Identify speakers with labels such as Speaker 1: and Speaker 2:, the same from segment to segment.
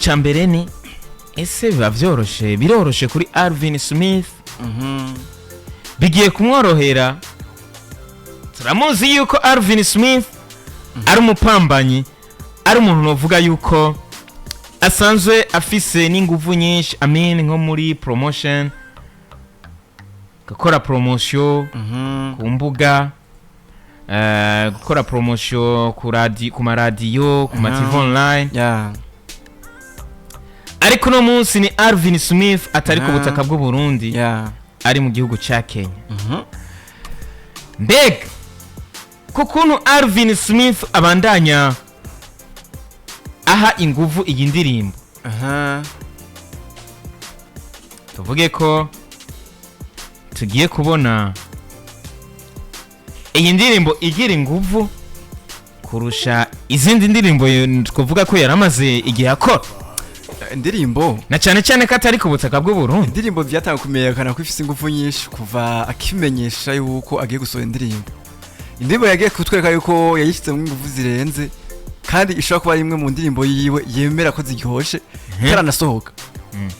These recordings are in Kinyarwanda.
Speaker 1: Chambere ni ese biba biroroshe kuri Alvin Smith bigiye kumworohera. Turamuzi yuko Alvin Smith ari umupambanyi, ari umuntu novuga yuko asanzwe afise n'inguvu nyinshi, nko muri promotion, gukora promotion ku mbuga, gukora promotion ku maradiyo, ku TV online. Ariko no munsi ni Alvin Smith atari ku butaka bw'u Burundi, ari mu gihugu ca Kenya. Mbega kukuntu Alvin Smith abandanya aha inguvu iyi ndirimbo, tuvuge ko tugiye kubona iyi ndirimbo igira inguvu kurusha izindi ndirimbo twavuga ko yaramaze igihe akora.
Speaker 2: Indirimbo
Speaker 1: na cyane ko atari ku butaka bw'u Burundi.
Speaker 2: Indirimbo byatanga kumenyekana ko ifise ingufu nyinshi kuva akimenyesha yuko agiye gusohora indirimbo yagiye kutwereka yuko yayishyize mu ingufu zirenze, kandi ishobora kuba imwe mu ndirimbo yiwe yemera ko ziryoshye itaranasohoka.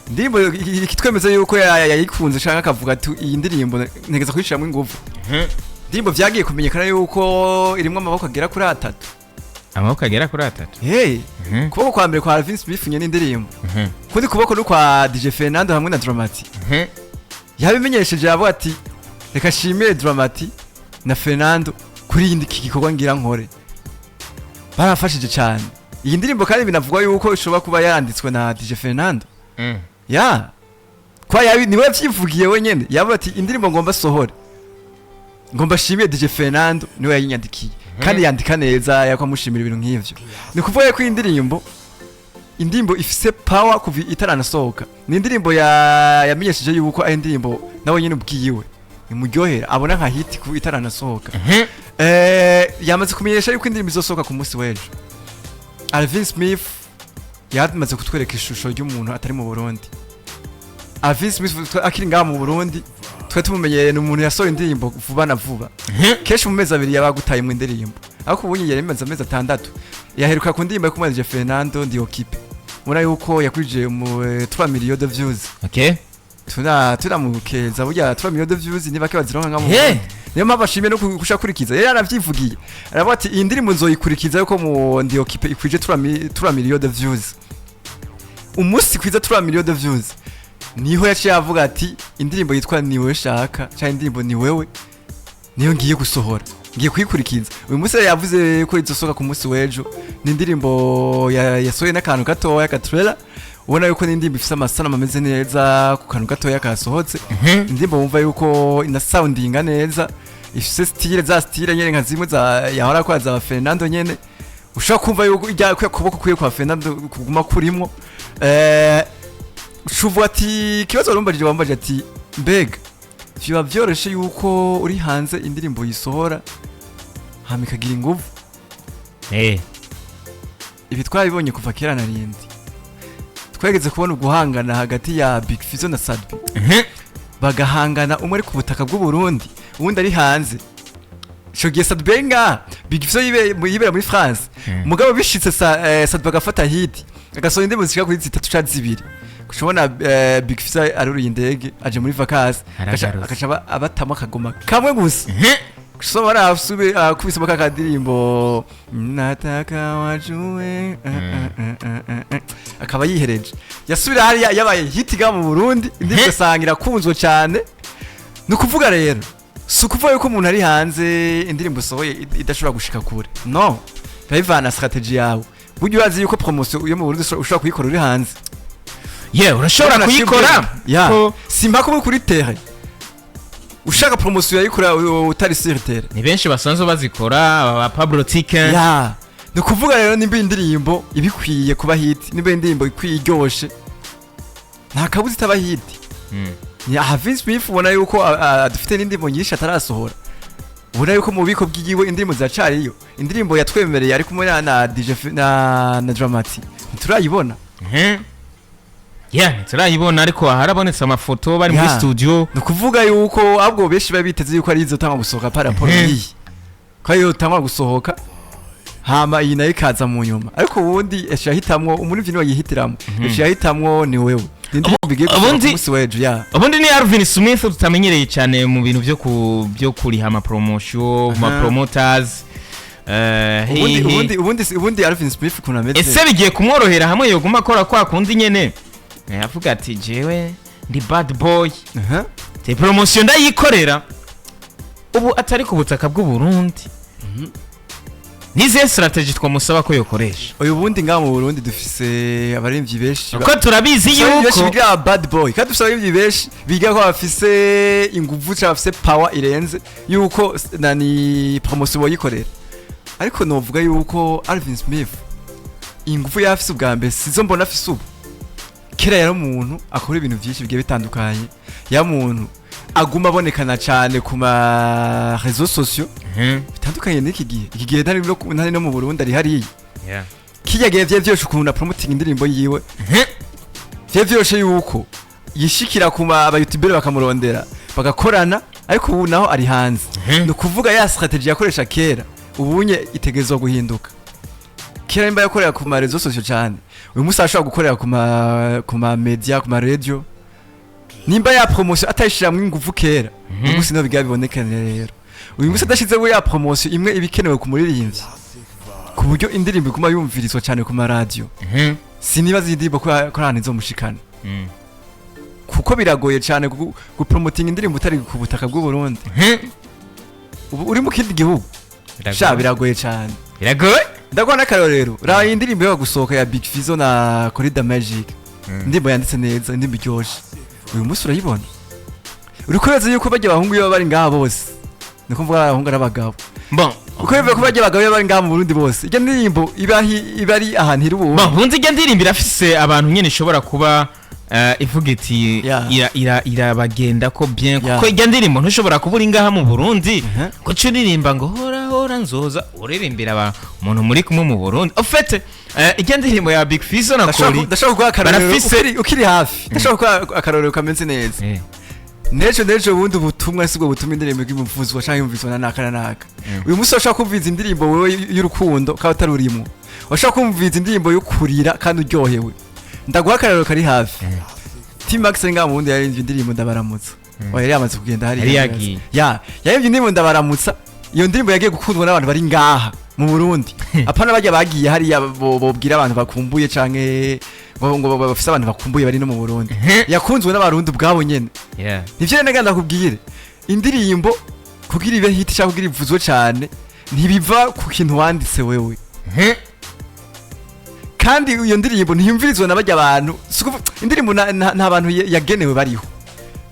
Speaker 2: Indirimbo ikitwemeza yuko yayikunze cyangwa akavuga ati iyi ndirimbo ntegeza kuyishiramo ingufu. Indirimbo byagiye kumenyekana yuko irimo amaboko agera kuri 3.
Speaker 1: Amaboko agera kuri 3.
Speaker 2: Hey, kuboko kwa mbere kwa Alvin Smith nye n'indirimbo. Kundi kuboko no kwa DJ Fernando hamwe na Dramati. Yabimenyesheje yabo ati reka shimire Dramati na Fernando kuri iki gikorwa ngira nkore. Barafashije cyane. Iyi ndirimbo kandi binavugwa yuko ishobora kuba yaranditswe na DJ Fernando. Kwa yabi niwe vyivugiye wenyene. Yabo ati indirimbo ngomba sohora. Ngomba shimire DJ Fernando niwe yayinyandikiye. Kandi yandika neza yakamushimira ibintu nk'ivyo. Ni kuvuga ko indirimbo ifise power kuva itaranasohoka. Ni indirimbo yamenyesheje yuko ari indirimbo nawe nyine ubwiyiwe imuryohera, abona nka hit ku itaranasohoka. Yamaze kumenyesha yuko indirimbo izosohoka ku munsi w'ejo. Alvin Smith yamaze kutwereka ishusho ry'umuntu atari mu Burundi. Alvin Smith akiri ngaha mu Burundi, twe tumumenyereye n'umuntu yasohoye indirimbo vuba na vuba. Keshi mu mezi 2 yabagutaye mu indirimbo. Ariko ubunye yari amezi 6 yaheruka ku ndirimbo yo kumwanije Fernando ndi okipe. Mura yuko yakwije mu 3 million de views.
Speaker 1: Okay.
Speaker 2: Tunamukeza burya 3 million de views niba kebazironka nka mu. Niyo mpamvu ashimye no kushakurikiza. Yari yaravyivugiye. Aravuga ati iyi ndirimbo nzoyikurikiza yuko mu ndi okipe ikwije 3 million de views. Umunsi kwiza 3 million de views. Niho yaciye avuga ati indirimbo yitwa ni wewe shaka cyangwa indirimbo ni wewe niyo ngiye gusohora, ngiye kuyikurikiza. Uyu munsi yavuze ko izosohoka ku munsi w'ejo. Ni indirimbo yasohoye n'akantu gatoya ka trailer, ubona yuko ni indirimbo ifite amasanamu ameze neza ku kantu gatoya kasohotse. Indirimbo wumva yuko ina soundinga neza, ifite style nyene nka zimwe yahora kwa za Fernando nyene. Ushaka kumva yuko ijya kuboko kuye kwa Fernando kuguma kurimwo. Shuvu ati kibazo rumbaje bambaje ati mbega fiba byoroshe yuko uri hanze indirimbo yisohora hamikagira inguvu. Ibi twabibonye kuva kera narindi. Twegeze kubona uguhangana hagati ya Big Fizzo na Sadbi. Bagahangana umwe ari ku butaka bw'u Burundi, uwundi ari hanze. Shogiye Sadbi nga Big Fizzo yibera muri France. Mugabo bishitse Sadbi agafata hit. Agasohora indirimbo zishika kuri 3 kushobona Big Fizzo aruri indege aje muri vacances akaca abatama kagoma kamwe gusa. Kushobora asube kubisoma kakadirimbo nataka wajue akaba yihereje. Yasubira hari yabaye hit ga mu Burundi, indirimbo sangira kunzwe cyane. No kuvuga rero sukuvuga yuko umuntu ari hanze indirimbo sohoye idashobora gushika kure. No. Bayivana strategy yawe. Buryo urazi yuko promotion yo mu Burundi ushobora kuyikora uri hanze. Urashobora kuyikora. Simba ko kuri terre. Ushaka promotion yayikora utari sur terre.
Speaker 1: Ni benshi basanzwe bazikora aba Pablo Tiken.
Speaker 2: No kuvuga rero nimba indirimbo ibikwiye kuba hit, nimba indirimbo ikwiye iryoshe. Nta kabuzi taba hit. Ni Alvin Smith ubona yuko adufite n'indirimbo nyinshi atarasohora. Ubona yuko mu biko bw'igiwe indirimbo zacariyo. Indirimbo yatwemereye ari kumwe na DJ na Dramati. Turayibona.
Speaker 1: Turayibona ariko harabonetse amafoto bari muri studio.
Speaker 2: No kuvuga yuko abwo beshi babiteze yuko ari izotanga gusohoka para polo yi. Kwa hiyo tangwa gusohoka hama iyi nayo ikaza mu nyuma ariko ubundi eshahitamwo umurivyi niwe yihitiramo eshahitamwo ni wewe
Speaker 1: ubundi ni Alvin Smith tutamenyereye cyane mu bintu byo kuriha ama promotion ma promoters
Speaker 2: ubundi Alvin Smith kuna meze
Speaker 1: ese bigiye kumworohera hamwe yoguma akora kwa kundi nyene yavuga ati jewe ndi bad boy te promotion ndayikorera ubu atari ku butaka bw'u Burundi nize strategy twamusaba ko yokoresha
Speaker 2: uyu bundi nga mu Burundi dufise abaremvyi benshi
Speaker 1: ko turabizi yuko
Speaker 2: biga bad boy kandi dufise abaremvyi benshi biga ko bafise inguvu cyangwa bafise power irenze yuko nani promotion boyikorera ariko novuga yuko Alvin Smith inguvu yafise ubwa mbere sizo mbona afise ubu kera yari umuntu akora ibintu byinshi bigiye bitandukanye ya muntu aguma abonekana cyane ku ma réseaux sociaux bitandukanye n'iki gihe ntari no mu Burundi ari hariya kijya gihe vyose ukuntu promoting indirimbo yiwe vyose yuko yishikira ku aba YouTuber bakamurondera bagakorana ariko ubu naho ari hanze no kuvuga ya strategy yakoresha kera ubunye itegezwa guhinduka kera imba yakorera ku ma réseaux sociaux cyane uyu musa ashobora gukorera ku ma media ku ma radio nimba ya promotion atayishira mu inguvu kera umunsi no biga bibonekane rero uyu musa adashize we ya promotion imwe ibikenewe ku muririmbyi ku buryo indirimbo iguma yumvirizwa cyane ku ma radio sinibaza indirimbo ko arana izo mushikana kuko biragoye cyane gupromoting indirimbo utari ku butaka bw'u Burundi uri mu kindi gihugu sha biragoye cyane
Speaker 1: biragoye
Speaker 2: ndakwana karorero ra indirimbo yo gusohoka ya Big Fizzo na Kugira Magic indirimbo yanditse neza indirimbo iryoshe uyu musi urayibona uri kweza yuko bajya abahungu yo bari ngaha bose niko mvuga abahungu arabagabo
Speaker 1: bon
Speaker 2: uko bivuga ko bajya abagabo bari ngaha mu Burundi bose iyo ndirimbo ibari ahantu iri ubu
Speaker 1: bon bunzi iyo ndirimbo irafise abantu nyene ishobora kuba ivuga iti irabagenda ko bien kuko iyo ndirimbo ntushobora kubura ingaha mu Burundi ko curirimba ngo hora nzoza uririmbira umuntu muri kumwe mu Burundi en fait iyo ndirimbo ya Big Fizzo na Kori
Speaker 2: ndashaka kuba akarorero ukiri hafi ndashaka kuba akarorero kamenze neza nejo bundi ubutumwa sibwo butuma indirimbo y'umuvuzi washaka yumviswa na naka uyu musi washaka kumviza indirimbo wewe y'urukundo kandi utarurimo washaka kumviza indirimbo yo kurira kandi uryohewe ndaguha akarorero kari hafi Team Max nga mu bundi yarimvye indirimbo ndabaramutsa yari yamaze kugenda hari
Speaker 1: yagiye
Speaker 2: yarimvye indirimbo ndabaramutsa iyo ndirimbo yagiye gukundwa n'abantu bari ngaha mu Burundi apana bajya bagiye hari bobwira abantu bakumbuye canke ngo bafise abantu bakumbuye bari no mu Burundi yakunzwe n'abarundi ubwabo nyene nivyo nega ndakubwire indirimbo kugira ibe hit cyangwa kugira ivuzwe cyane ntibiva ku kintu wanditse wewe kandi iyo ndirimbo ntiyumvirizwa n'abajya abantu indirimbo nta bantu yagenewe bariho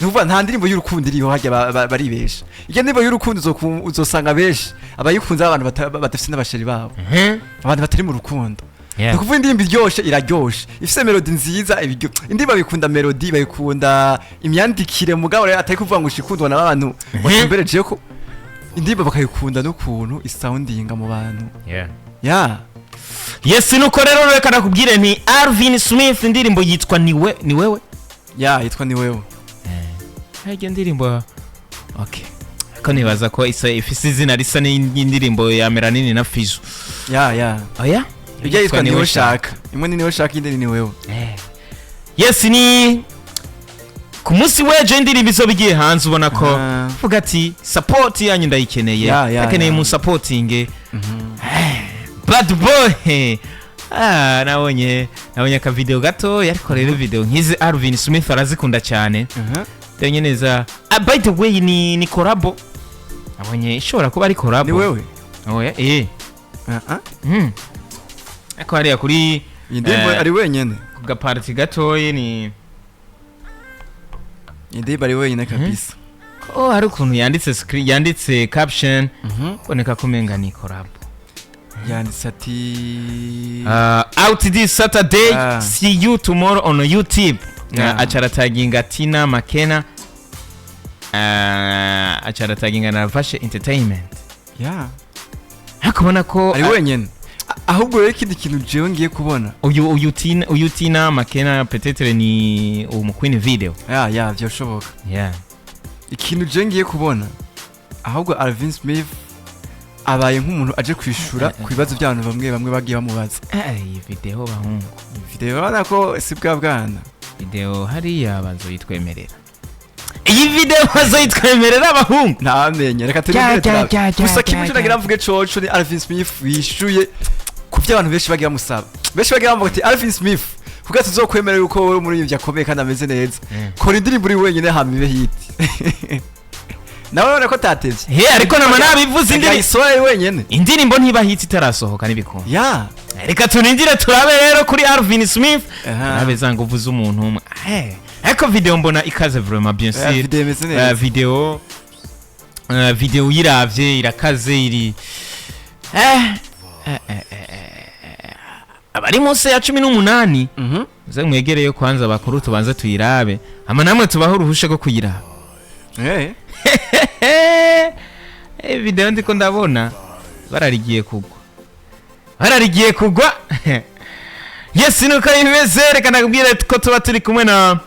Speaker 2: nuvuga nta ndirimbo y'urukundo iriho hajya bari besha iyo ndirimbo y'urukundo uzosanga benshi abayikunze abantu badafite n'abasheri babo abantu batari mu rukundo nukuvuga indirimbo iryoshe iraryoshe ifise melody nziza indirimbo bikunda melody bayikunda imyandikire mugabo rero atari kuvuga ngo ushikundwa n'abantu batumbereje ko indirimbo bakayikunda n'ukuntu isoundinga mu bantu
Speaker 1: yes nuko rero reka nakubwire nti Alvin Smith indirimbo yitwa ni wewe
Speaker 2: yitwa ni wewe
Speaker 1: iyo ndirimbo okay ko nibaza ko ifise izina risa n'indirimbo ya Melanini na Fizzo oya
Speaker 2: ijya yitwa ni wewe shaka imwe ni wewe shaka indi ni wewe
Speaker 1: yes ni ku munsi weje indirimbo izo bigiye hanze ubona ko vuga ati support yanyu ndayikeneye akeneye mu supporting bad boy nabonye ka video gato ariko rero video nkizi Alvin Smith arazikunda cyane denye neza by the way ni collabo abonye ishobora kuba ari collabo
Speaker 2: ni wewe
Speaker 1: oya ako ari kuri
Speaker 2: indirimbo ari wenyene
Speaker 1: ku gaparti gatoye ni
Speaker 2: indirimbo ari wenyene kabisa
Speaker 1: hari ukuntu yanditse caption boneka kumenga ni collabo
Speaker 2: yanditse ati
Speaker 1: out this Saturday see you tomorrow on YouTube acara taginga Tina Makena acara taginga na Vashe Entertainment hakubona ko
Speaker 2: ari wenyene ahubwo rero ikindi kintu jewe ngiye kubona
Speaker 1: uyu Tina Makena peut-être ni umukwini video
Speaker 2: byoshoboka ikintu je ngiye kubona ahubwo Alvin Smith abaye nk'umuntu aje kwishura ku bibazo by'abantu bamwe bagiye bamubaza.
Speaker 1: iyi video bahungu,
Speaker 2: Video bana ko si bwa bwana.
Speaker 1: video hariya bazoyitwemerera, iyi video bazoyitwemerera abahungu
Speaker 2: ntamenye, reka turindire. Gusa kimwe cyo nagira mvuge coco ni Alvin Smith wishuye ku by'abantu benshi bagiye bamusaba. Benshi bagiye bavuga ati Alvin Smith kuko tuzokwemerera uko wowe muri ibyo akomeye kandi ameze neza. Kora indirimbo uri wenyine hamibe hit. Nawe urabona ko tatevye.
Speaker 1: he ariko nama nabivuze
Speaker 2: indirimbo wenyine.
Speaker 1: Indirimbo ntiba hit itarasohoka nibikunda.
Speaker 2: Ya.
Speaker 1: Reka tunindire turabe rero kuri Alvin Smith. Nabe zanga uvuze umuntu umwe. Ariko video mbona ikaze vraiment bien sûr. Video yiravye irakaze iri. Abari munsi ya 18. Uze mwegereyo kwanza bakuru tubanze tuyirabe. Ama namwe tubaho uruhusha rwo kuyiraba. Video ndiko ndabona bararigiye kugwa. Yes nuko imeze, reka nakubwire ko tuba turi kumwe na